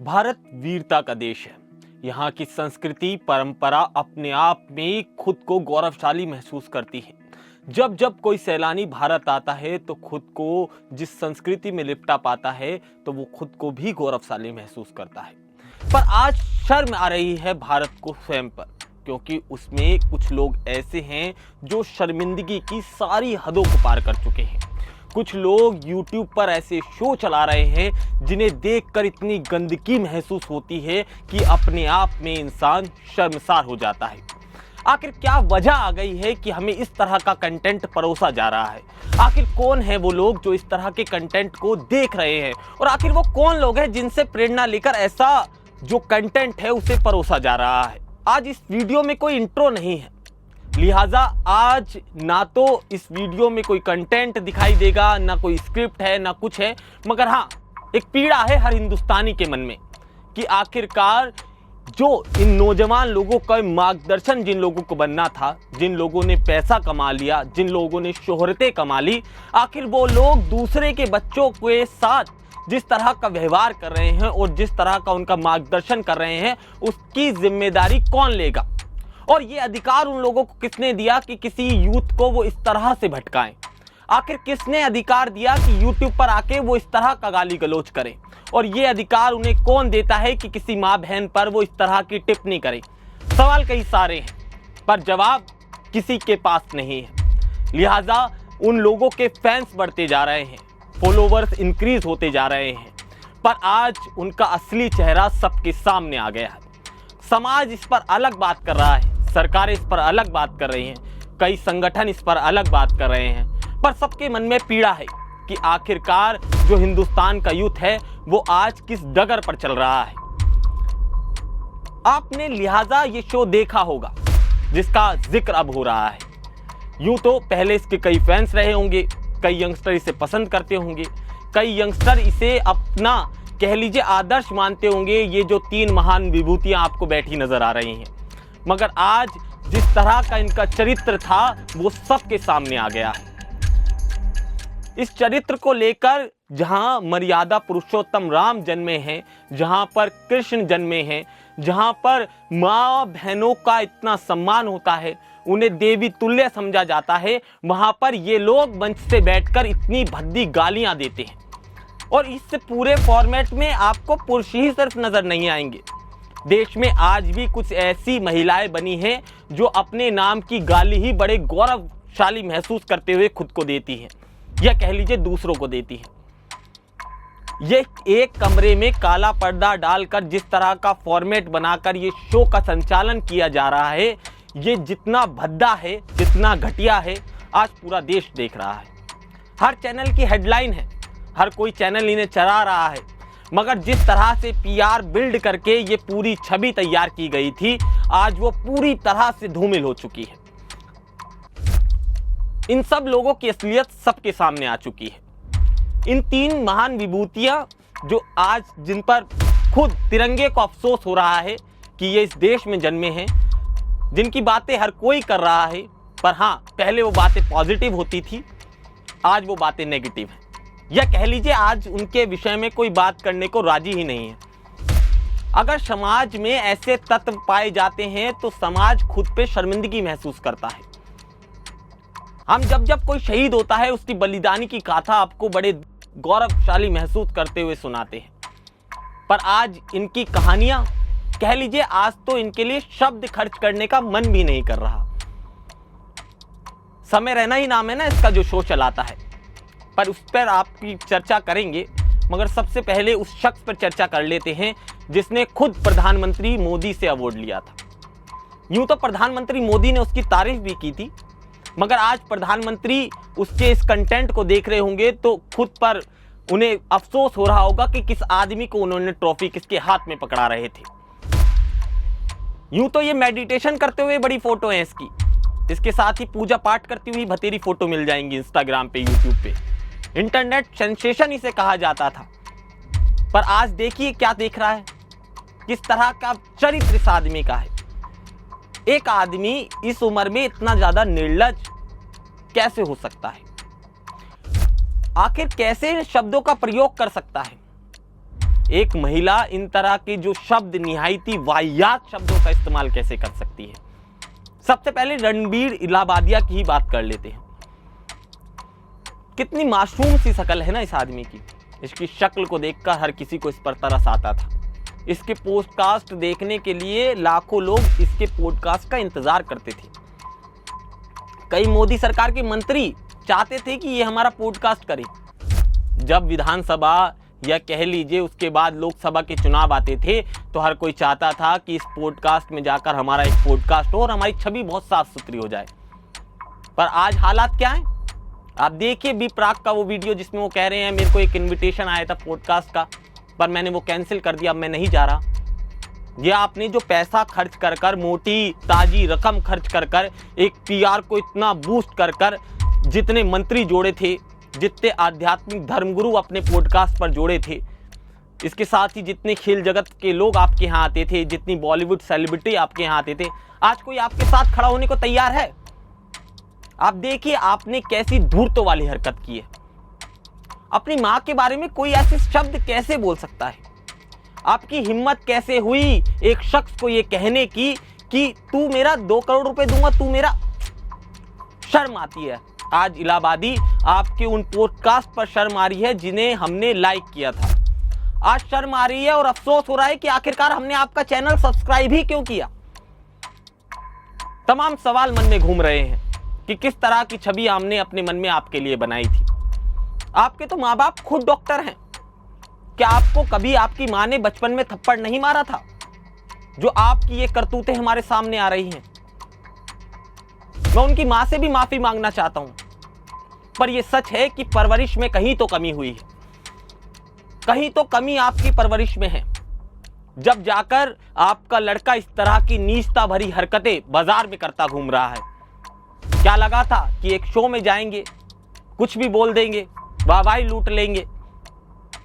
भारत वीरता का देश है। यहाँ की संस्कृति परंपरा अपने आप में खुद को गौरवशाली महसूस करती है। जब जब कोई सैलानी भारत आता है तो खुद को जिस संस्कृति में लिपटा पाता है तो वो खुद को भी गौरवशाली महसूस करता है। पर आज शर्म आ रही है भारत को स्वयं पर, क्योंकि उसमें कुछ लोग ऐसे हैं जो शर्मिंदगी की सारी हदों को पार कर चुके हैं। कुछ लोग YouTube पर ऐसे शो चला रहे हैं जिन्हें देखकर इतनी गंदगी महसूस होती है कि अपने आप में इंसान शर्मसार हो जाता है। आखिर क्या वजह आ गई है कि हमें इस तरह का कंटेंट परोसा जा रहा है? आखिर कौन है वो लोग जो इस तरह के कंटेंट को देख रहे हैं, और आखिर वो कौन लोग हैं जिनसे प्रेरणा लेकर ऐसा जो कंटेंट है उसे परोसा जा रहा है? आज इस वीडियो में कोई इंट्रो नहीं है, लिहाजा आज ना तो इस वीडियो में कोई कंटेंट दिखाई देगा, ना कोई स्क्रिप्ट है, ना कुछ है, मगर हाँ, एक पीड़ा है हर हिंदुस्तानी के मन में कि आखिरकार जो इन नौजवान लोगों का मार्गदर्शन जिन लोगों को बनना था, जिन लोगों ने पैसा कमा लिया, जिन लोगों ने शोहरतें कमा ली, आखिर वो लोग दूसरे के बच्चों के साथ जिस तरह का व्यवहार कर रहे हैं और जिस तरह का उनका मार्गदर्शन कर रहे हैं, उसकी जिम्मेदारी कौन लेगा? और ये अधिकार उन लोगों को किसने दिया कि किसी यूथ को वो इस तरह से भटकाएं? आखिर किसने अधिकार दिया कि YouTube पर आके वो इस तरह का गाली गलौज करें? और ये अधिकार उन्हें कौन देता है कि किसी माँ बहन पर वो इस तरह की टिप्पणी करें? सवाल कई सारे हैं, पर जवाब किसी के पास नहीं है। लिहाजा उन लोगों के फैंस बढ़ते जा रहे हैं, फॉलोवर्स इंक्रीज होते जा रहे हैं, पर आज उनका असली चेहरा सबके सामने आ गया है। समाज इस पर अलग बात कर रहा है, सरकारें इस पर अलग बात कर रही हैं, कई संगठन इस पर अलग बात कर रहे हैं, पर सबके मन में पीड़ा है कि आखिरकार जो हिंदुस्तान का यूथ है वो आज किस डगर पर चल रहा है। आपने लिहाजा ये शो देखा होगा जिसका जिक्र अब हो रहा है। यूं तो पहले इसके कई फैंस रहे होंगे, कई यंगस्टर इसे पसंद करते होंगे, कई यंगस्टर इसे अपना कह लीजिए आदर्श मानते होंगे। ये जो तीन महान विभूतियां आपको बैठी नजर आ रही हैं, मगर आज जिस तरह का इनका चरित्र था वो सबके सामने आ गया है। इस चरित्र को लेकर जहां मर्यादा पुरुषोत्तम राम जन्मे हैं, जहां पर कृष्ण जन्मे हैं, जहां पर माँ बहनों का इतना सम्मान होता है, उन्हें देवी तुल्य समझा जाता है, वहां पर ये लोग मंच से बैठकर इतनी भद्दी गालियां देते हैं। और इस पूरे फॉर्मेट में आपको पुरुष ही सिर्फ नजर नहीं आएंगे। देश में आज भी कुछ ऐसी महिलाएं बनी हैं जो अपने नाम की गाली ही बड़े गौरवशाली महसूस करते हुए खुद को देती हैं, या कह लीजिए दूसरों को देती हैं। ये एक कमरे में काला पर्दा डालकर जिस तरह का फॉर्मेट बनाकर ये शो का संचालन किया जा रहा है, ये जितना भद्दा है, जितना घटिया है, आज पूरा देश देख रहा है। हर चैनल की हेडलाइन है, हर कोई चैनल इन्हें चला रहा है, मगर जिस तरह से PR बिल्ड करके ये पूरी छवि तैयार की गई थी, आज वो पूरी तरह से धूमिल हो चुकी है। इन सब लोगों की असलियत सबके सामने आ चुकी है। इन तीन महान विभूतियां जो आज जिन पर खुद तिरंगे को अफसोस हो रहा है कि ये इस देश में जन्मे हैं, जिनकी बातें हर कोई कर रहा है, पर हाँ, पहले वो बातें पॉजिटिव होती थी, आज वो बातें नेगेटिव हैं, या कह लीजिए आज उनके विषय में कोई बात करने को राजी ही नहीं है। अगर समाज में ऐसे तत्व पाए जाते हैं तो समाज खुद पे शर्मिंदगी महसूस करता है। हम जब कोई शहीद होता है उसकी बलिदानी की गाथा आपको बड़े गौरवशाली महसूस करते हुए सुनाते हैं, पर आज इनकी कहानियां कह लीजिए आज तो इनके लिए शब्द खर्च करने का मन भी नहीं कर रहा। समय रहना ही नाम है ना इसका जो शो चलाता है, पर उस पर आपकी चर्चा करेंगे, मगर सबसे पहले उस शख्स पर चर्चा कर लेते हैं जिसने खुद प्रधानमंत्री मोदी से अवार्ड लिया था। यूं तो प्रधानमंत्री मोदी ने उसकी तारीफ भी की थी, मगर आज प्रधानमंत्री उसके इस कंटेंट को देख रहे होंगे तो खुद पर उन्हें अफसोस हो रहा होगा कि किस आदमी को उन्होंने ट्रॉफी किसके हाथ में पकड़ा रहे थे। यूं तो ये मेडिटेशन करते हुए बड़ी फोटो है इसके साथ ही पूजा पाठ करती हुई भतेरी फोटो मिल जाएंगी इंस्टाग्राम पे, यूट्यूब पे। इंटरनेट सेंसेशन इसे कहा जाता था, पर आज देखिए क्या देख रहा है, किस तरह का चरित्र इस आदमी का है। एक आदमी इस उम्र में इतना ज्यादा निर्लज्ज कैसे हो सकता है? आखिर कैसे शब्दों का प्रयोग कर सकता है? एक महिला इन तरह के जो शब्द, निहायती वाहियात शब्दों का इस्तेमाल कैसे कर सकती है? सबसे पहले रणबीर इलाहाबादिया की ही बात कर लेते हैं। कितनी मासूम सी शक्ल है ना इस आदमी की। इसकी शक्ल को देखकर हर किसी को इस पर तरस आता था। इसके पॉडकास्ट देखने के लिए लाखों लोग इसके पॉडकास्ट का इंतजार करते थे। कई मोदी सरकार के मंत्री चाहते थे कि ये हमारा पॉडकास्ट करे। जब विधानसभा या कह लीजिए उसके बाद लोकसभा के चुनाव आते थे तो हर कोई चाहता था कि इस पॉडकास्ट में जाकर हमारा एक पॉडकास्ट हो और हमारी छवि बहुत साफ सुथरी हो जाए। पर आज हालात क्या है? आप देखिए बी प्राक का वो वीडियो जिसमें वो कह रहे हैं मेरे को एक इनविटेशन आया था पॉडकास्ट का, पर मैंने वो कैंसिल कर दिया, अब मैं नहीं जा रहा। ये आपने जो पैसा खर्च कर कर, मोटी ताजी रकम खर्च कर कर, एक पीआर को इतना बूस्ट कर कर, जितने मंत्री जोड़े थे, जितने आध्यात्मिक धर्मगुरु अपने पॉडकास्ट पर जोड़े थे, इसके साथ ही जितने खेल जगत के लोग आपके यहाँ आते थे, जितनी बॉलीवुड सेलिब्रिटी आपके यहाँ आते थे, आज कोई आपके साथ खड़ा होने को तैयार है? आप देखिए आपने कैसी धूर्तों वाली हरकत की है। अपनी माँ के बारे में कोई ऐसे शब्द कैसे बोल सकता है? आपकी हिम्मत कैसे हुई एक शख्स को ये कहने की कि तू मेरा 2 करोड़ रुपए दूंगा, तू मेरा। शर्म आती है। आज इलाहाबादी आपके उन पॉडकास्ट पर शर्म आ रही है जिन्हें हमने लाइक किया था। आज शर्म आ रही है और अफसोस हो रहा है कि आखिरकार हमने आपका चैनल सब्सक्राइब ही क्यों किया। तमाम सवाल मन में घूम रहे हैं कि किस तरह की छवि हमने अपने मन में आपके लिए बनाई थी। आपके तो माँ बाप खुद डॉक्टर हैं। क्या आपको कभी आपकी माँ ने बचपन में थप्पड़ नहीं मारा था? जो आपकी ये करतूतें हमारे सामने आ रही हैं, मैं उनकी माँ से भी माफी मांगना चाहता हूं। पर यह सच है कि परवरिश में कहीं तो कमी हुई है, कहीं तो कमी आपकी परवरिश में है। जब जाकर आपका लड़का इस तरह की नीचता भरी हरकतें बाजार में करता घूम रहा है। क्या लगा था कि एक शो में जाएंगे, कुछ भी बोल देंगे, वाहवाही लूट लेंगे,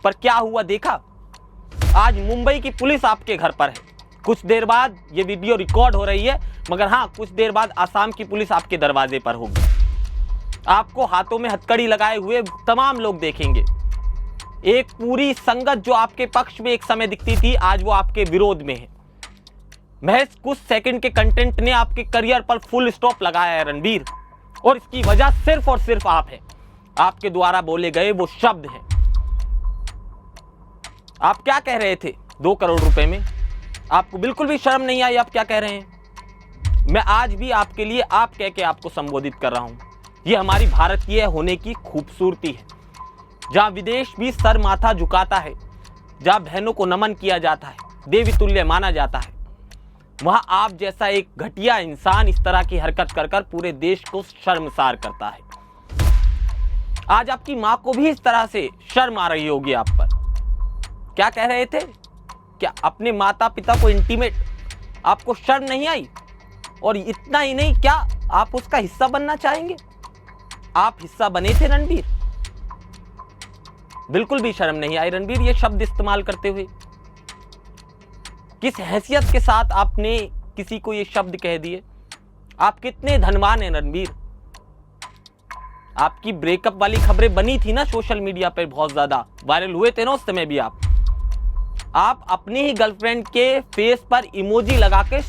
पर क्या हुआ देखा? आज मुंबई की पुलिस आपके घर पर है। कुछ देर बाद ये वीडियो रिकॉर्ड हो रही है, मगर हाँ, कुछ देर बाद आसाम की पुलिस आपके दरवाजे पर होगी। आपको हाथों में हथकड़ी लगाए हुए तमाम लोग देखेंगे। एक पूरी संगत जो आपके पक्ष में एक समय दिखती थी, आज वो आपके विरोध में है। महज कुछ सेकंड के कंटेंट ने आपके करियर पर फुल स्टॉप लगाया है रणबीर, और इसकी वजह सिर्फ और सिर्फ आप हैं। आपके द्वारा बोले गए वो शब्द हैं। आप क्या कह रहे थे 2 करोड़ रुपए में? आपको बिल्कुल भी शर्म नहीं आई आप क्या कह रहे हैं? मैं आज भी आपके लिए आप कह के आपको संबोधित कर रहा हूं। यह हमारी भारतीय होने की खूबसूरती है, जहां विदेश भी सर माथा झुकाता है, जहां बहनों को नमन किया जाता है, देवी तुल्य माना जाता है, वहां आप जैसा एक घटिया इंसान इस तरह की हरकत कर कर पूरे देश को शर्मसार करता है। आज आपकी मां को भी इस तरह से शर्म आ रही होगी आप पर। क्या कह रहे थे? क्या अपने माता पिता को इंटीमेट आपको शर्म नहीं आई? और इतना ही नहीं, क्या आप उसका हिस्सा बनना चाहेंगे? आप हिस्सा बने थे रणबीर? बिल्कुल भी शर्म नहीं आई रणबीर ये शब्द इस्तेमाल करते हुए। किस हैसियत के साथ आपने किसी को ये शब्द कह दिए? आप कितने धनवान हैं रणबीर। आपकी ब्रेकअप वाली खबरें बनी थी ना सोशल मीडिया पर, बहुत ज्यादा वायरल हुए थे ना उस समय भी। आप अपनी ही गर्लफ्रेंड के फेस पर इमोजी लगा के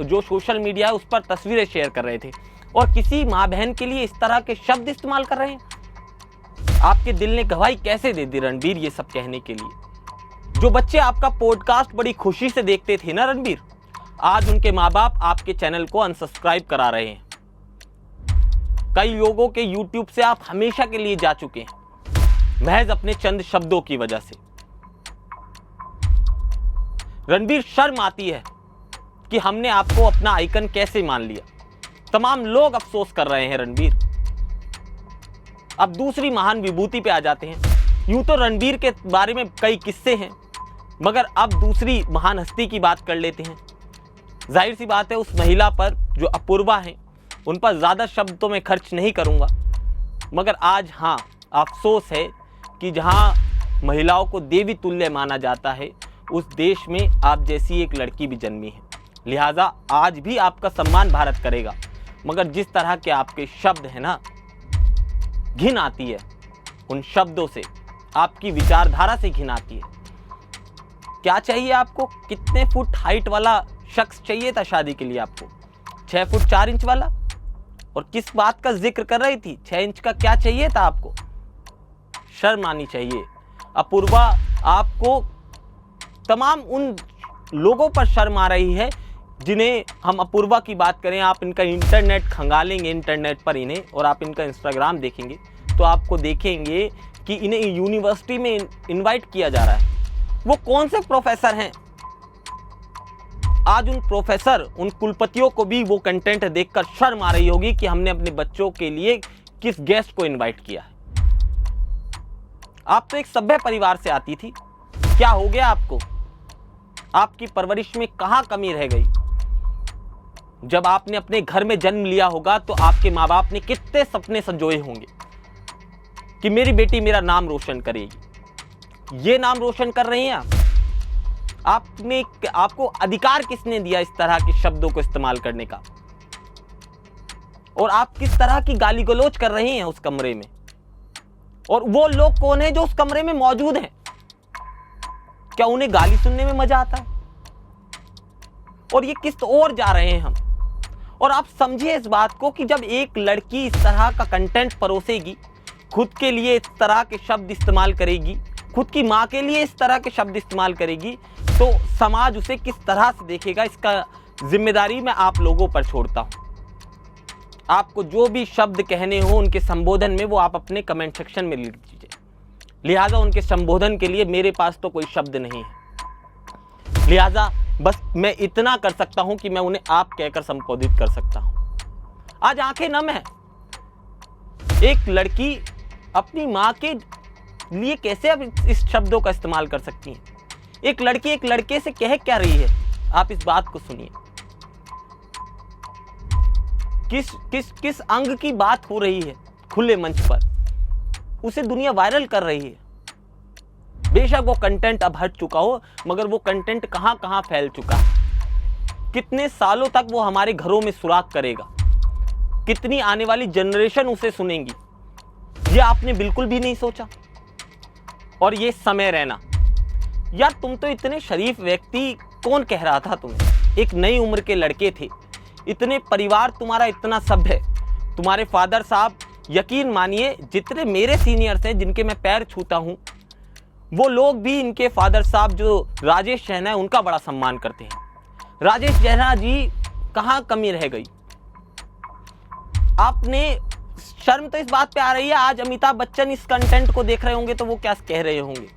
जो सोशल मीडिया है उस पर तस्वीरें शेयर कर रहे थे, और किसी माँ बहन के लिए इस तरह के शब्द इस्तेमाल कर रहे हैं। आपके दिल ने गवाही कैसे दे दी रणबीर ये सब कहने के लिए? जो बच्चे आपका पॉडकास्ट बड़ी खुशी से देखते थे ना रणबीर, आज उनके माँ बाप आपके चैनल को अनसब्सक्राइब करा रहे हैं। कई लोगों के यूट्यूब से आप हमेशा के लिए जा चुके हैं, महज अपने चंद शब्दों की वजह से। रणबीर शर्म आती है कि हमने आपको अपना आइकन कैसे मान लिया। तमाम लोग अफसोस कर रहे हैं रणबीर। अब दूसरी महान विभूति पे आ जाते हैं। यूं तो रणबीर के बारे में कई किस्से हैं, मगर अब दूसरी महान हस्ती की बात कर लेते हैं। जाहिर सी बात है उस महिला पर जो अपूर्वा है, उन पर ज़्यादा शब्दों में खर्च नहीं करूँगा, मगर आज हाँ अफसोस है कि जहाँ महिलाओं को देवी तुल्य माना जाता है, उस देश में आप जैसी एक लड़की भी जन्मी है। लिहाजा आज भी आपका सम्मान भारत करेगा, मगर जिस तरह के आपके शब्द हैं ना, घिन आती है उन शब्दों से, आपकी विचारधारा से घिन आती है। क्या चाहिए आपको? कितने फुट हाइट वाला शख्स चाहिए था शादी के लिए आपको? 6 फुट 4 इंच वाला? और किस बात का जिक्र कर रही थी? 6 इंच का क्या चाहिए था आपको? शर्म आनी चाहिए। अपूर्वा, आपको तमाम उन लोगों पर शर्म आ रही है जिन्हें हम अपूर्वा की बात करें, आप इनका इंटरनेट खंगालेंगे इंटरनेट पर इन्हें, और आप इनका इंस्टाग्राम देखेंगे तो आपको देखेंगे कि इन्हें यूनिवर्सिटी में इनवाइट किया जा रहा है। वो कौन से प्रोफेसर हैं? आज उन प्रोफेसर, उन कुलपतियों को भी वो कंटेंट देखकर शर्म आ रही होगी कि हमने अपने बच्चों के लिए किस गेस्ट को इनवाइट किया है। आप तो एक सभ्य परिवार से आती थी, क्या हो गया आपको? आपकी परवरिश में कहां कमी रह गई? जब आपने अपने घर में जन्म लिया होगा तो आपके माँ बाप ने कितने सपने संजोए होंगे कि मेरी बेटी मेरा नाम रोशन करेगी। ये नाम रोशन कर रही हैं आप? आपको अधिकार किसने दिया इस तरह के शब्दों को इस्तेमाल करने का? और आप किस तरह की गाली गलौज कर रही हैं उस कमरे में? और वो लोग कौन है जो उस कमरे में मौजूद हैं? क्या उन्हें गाली सुनने में मजा आता है? और ये किस ओर जा रहे हैं हम? और आप समझिए इस बात को कि जब एक लड़की इस तरह का कंटेंट परोसेगी, खुद के लिए इस तरह के शब्द इस्तेमाल करेगी, खुद की माँ के लिए इस तरह के शब्द इस्तेमाल करेगी, तो समाज उसे किस तरह से देखेगा, इसका जिम्मेदारी मैं आप लोगों पर छोड़ता हूं। आपको जो भी शब्द कहने हो उनके संबोधन में, वो आप अपने कमेंट सेक्शन में लिख दीजिए। लिहाजा उनके संबोधन के लिए मेरे पास तो कोई शब्द नहीं है। लिहाजा बस मैं इतना कर सकता हूं कि मैं उन्हें आप कहकर संबोधित कर सकता हूं। आज आंखें नम है। एक लड़की अपनी मां के लिए कैसे अब इस शब्दों का इस्तेमाल कर सकती है? एक लड़की एक लड़के से कह क्या रही है? आप इस बात को सुनिए। किस अंग की बात हो रही है खुले मंच पर? उसे दुनिया वायरल कर रही है। बेशक वो कंटेंट अब हट चुका हो, मगर वो कंटेंट कहां कहां फैल चुका है। कितने सालों तक वो हमारे घरों में सुराग करेगा? कितनी आने वाली जनरेशन उसे सुनेंगी? ये आपने बिल्कुल भी नहीं सोचा। और ये समय रहना, यार तुम तो इतने शरीफ व्यक्ति, कौन कह रहा था तुम्हें? एक नई उम्र के लड़के थे, इतने परिवार तुम्हारा इतना सभ्य, तुम्हारे फादर साहब, यकीन मानिए जितने मेरे सीनियर्स हैं जिनके मैं पैर छूता हूं, वो लोग भी इनके फादर साहब जो राजेश जैना है उनका बड़ा सम्मान करते हैं। राजेश जैना जी कहां कमी रह गई? आपने शर्म तो इस बात पे आ रही है, आज अमिताभ बच्चन इस कंटेंट को देख रहे होंगे तो वो क्या कह रहे होंगे?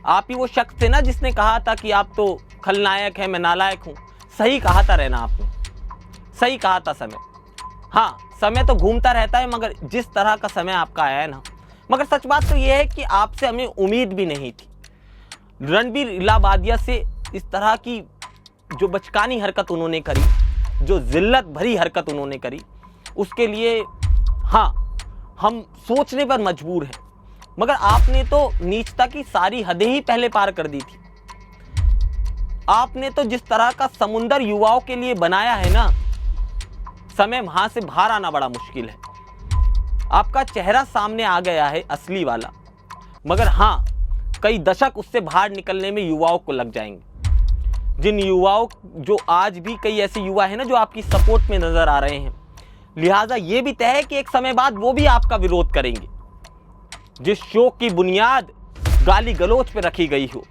आप ही वो शख्स थे ना जिसने कहा था कि आप तो खलनायक हैं, मैं नालायक हूं। सही कहा था रहना आपने, सही कहा था समय। हाँ, समय तो घूमता रहता है, मगर जिस तरह का समय आपका आया है ना, मगर सच बात तो यह है कि आपसे हमें उम्मीद भी नहीं थी। रणबीर इलाहाबादिया से इस तरह की जो बचकानी हरकत उन्होंने करी, जो जिल्लत भरी हरकत उन्होंने करी, उसके लिए हाँ हम सोचने पर मजबूर हैं। मगर आपने तो नीचता की सारी हदें ही पहले पार कर दी थी। आपने तो जिस तरह का समुंदर युवाओं के लिए बनाया है ना, समय वहां से बाहर आना बड़ा मुश्किल है। आपका चेहरा सामने आ गया है असली वाला, मगर हाँ कई दशक उससे बाहर निकलने में युवाओं को लग जाएंगे। जिन युवाओं, जो आज भी कई ऐसे युवा हैं ना जो आपकी सपोर्ट में नजर आ रहे हैं, लिहाजा ये भी तय है कि एक समय बाद वो भी आपका विरोध करेंगे। जिस शो की बुनियाद गाली गलौज पे रखी गई हो,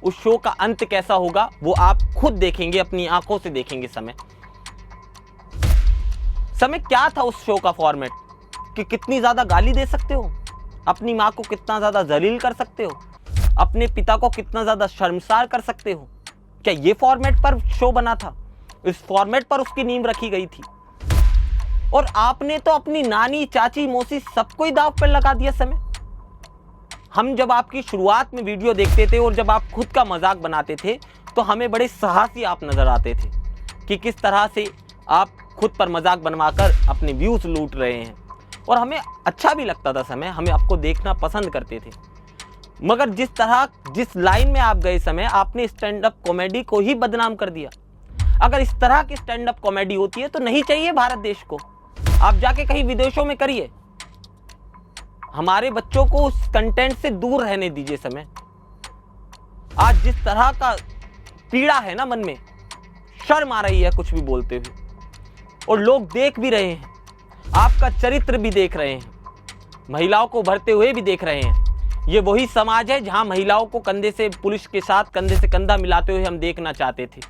उस शो का अंत कैसा होगा वो आप खुद देखेंगे, अपनी आंखों से देखेंगे। समय क्या था उस शो का फॉर्मेट कि कितनी ज्यादा गाली दे सकते हो, अपनी माँ को कितना ज्यादा जलील कर सकते हो, अपने पिता को कितना ज्यादा शर्मसार कर सकते हो। क्या ये फॉर्मेट पर शो बना था? इस फॉर्मेट पर उसकी नींव रखी गई थी। और आपने तो अपनी नानी, चाची, मौसी सबको ही दांव पर लगा दिया समय। हम जब आपकी शुरुआत में वीडियो देखते थे और जब आप खुद का मजाक बनाते थे तो हमें बड़े साहसी आप नजर आते थे कि किस तरह से आप खुद पर मजाक बनवाकर अपने व्यूज लूट रहे हैं, और हमें अच्छा भी लगता था समय, हमें आपको देखना पसंद करते थे। मगर जिस लाइन में आप गए समय, आपने स्टैंड अप कॉमेडी को ही बदनाम कर दिया। अगर इस तरह की स्टैंड अप कॉमेडी होती है तो नहीं चाहिए भारत देश को। आप जाके कहीं विदेशों में करिए, हमारे बच्चों को उस कंटेंट से दूर रहने दीजिए समय। आज जिस तरह का पीड़ा है ना मन में, शर्म आ रही है कुछ भी बोलते हुए, और लोग देख भी रहे हैं, आपका चरित्र भी देख रहे हैं, महिलाओं को भरते हुए भी देख रहे हैं। ये वही समाज है जहां महिलाओं को कंधे से, पुलिस के साथ कंधे से कंधा मिलाते हुए हम देखना चाहते थे,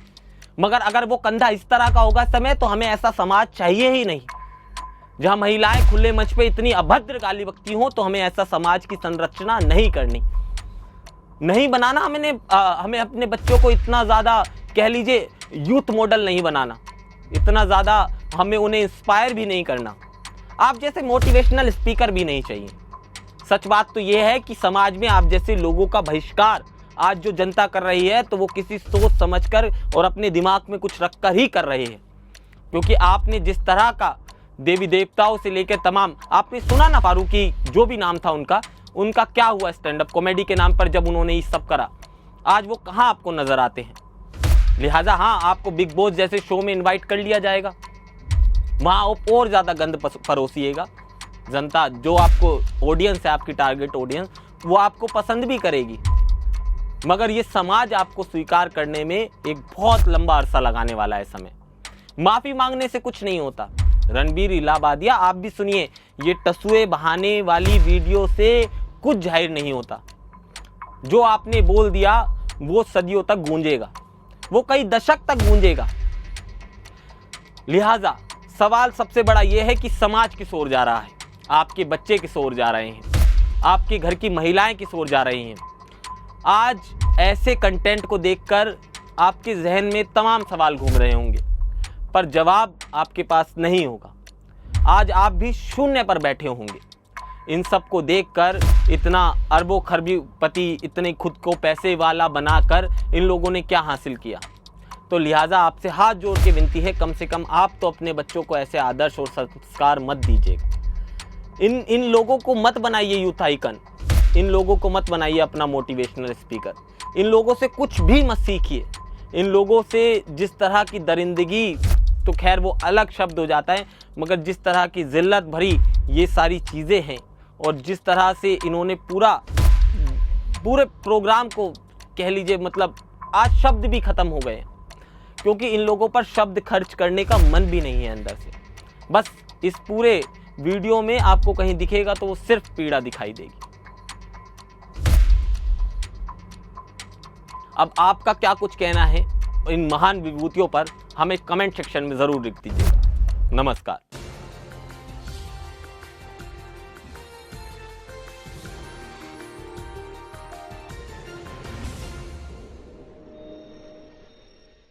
मगर अगर वो कंधा इस तरह का होगा समय, तो हमें ऐसा समाज चाहिए ही नहीं। जहां महिलाएं खुले मंच पे इतनी अभद्र गाली बकती हों, तो हमें ऐसा समाज की संरचना नहीं करनी, नहीं बनाना। हमें अपने बच्चों को इतना ज्यादा, कह लीजिए, यूथ मॉडल नहीं बनाना, इतना ज्यादा हमें उन्हें इंस्पायर भी नहीं करना। आप जैसे मोटिवेशनल स्पीकर भी नहीं चाहिए। सच बात तो यह है कि समाज में आप जैसे लोगों का बहिष्कार आज जो जनता कर रही है, तो वो किसी सोच समझकर और अपने दिमाग में कुछ रखकर ही कर रहे हैं। क्योंकि आपने जिस तरह का देवी देवताओं से लेकर तमाम, आपने सुना ना फारूकी, जो भी नाम था उनका क्या हुआ स्टैंड अप कॉमेडी के नाम पर जब उन्होंने ये सब करा, आज वो कहाँ आपको नजर आते हैं। लिहाजा हाँ, आपको बिग बॉस जैसे शो में इनवाइट कर लिया जाएगा, वहाँ और ज़्यादा गंद परोसिएगा। जनता, जो आपको ऑडियंस है, आपकी टारगेट ऑडियंस, वो आपको पसंद भी करेगी, मगर ये समाज आपको स्वीकार करने में एक बहुत लंबा अरसा लगाने वाला है समय। माफ़ी मांगने से कुछ नहीं होता। रणबीर इलाहाबादिया, आप भी सुनिए, ये टसुए बहाने वाली वीडियो से कुछ जाहिर नहीं होता। जो आपने बोल दिया वो सदियों तक गूंजेगा, वो कई दशक तक गूंजेगा। लिहाजा सवाल सबसे बड़ा यह है कि समाज किस ओर जा रहा है, आपके बच्चे किस ओर जा रहे हैं, आपके घर की महिलाएं किस ओर जा रही हैं। आज ऐसे कंटेंट को देखकर आपके जहन में तमाम सवाल घूम रहे होंगे, पर जवाब आपके पास नहीं होगा। आज आप भी शून्य पर बैठे होंगे। इन सब को देखकर इतना अरबों खरबीपति, इतने खुद को पैसे वाला बनाकर इन लोगों ने क्या हासिल किया। तो लिहाजा आपसे हाथ जोड़ के विनती है, कम से कम आप तो अपने बच्चों को ऐसे आदर्श और संस्कार मत दीजिएगा। इन लोगों को मत बनाइए यूथ आइकन, इन लोगों को मत बनाइए अपना मोटिवेशनल स्पीकर, इन लोगों से कुछ भी मत सीखिए। इन लोगों से जिस तरह की दरिंदगी, तो खैर वो अलग शब्द हो जाता है, मगर जिस तरह की जिल्लत भरी ये सारी चीज़ें हैं, और जिस तरह से इन्होंने पूरे प्रोग्राम को, कह लीजिए, मतलब आज शब्द भी ख़त्म हो गए, क्योंकि इन लोगों पर शब्द खर्च करने का मन भी नहीं है अंदर से। बस इस पूरे वीडियो में आपको कहीं दिखेगा तो वो सिर्फ पीड़ा दिखाई देगी। अब आपका क्या कुछ कहना है इन महान विभूतियों पर, हमें कमेंट सेक्शन में ज़रूर लिख दीजिएगा। नमस्कार।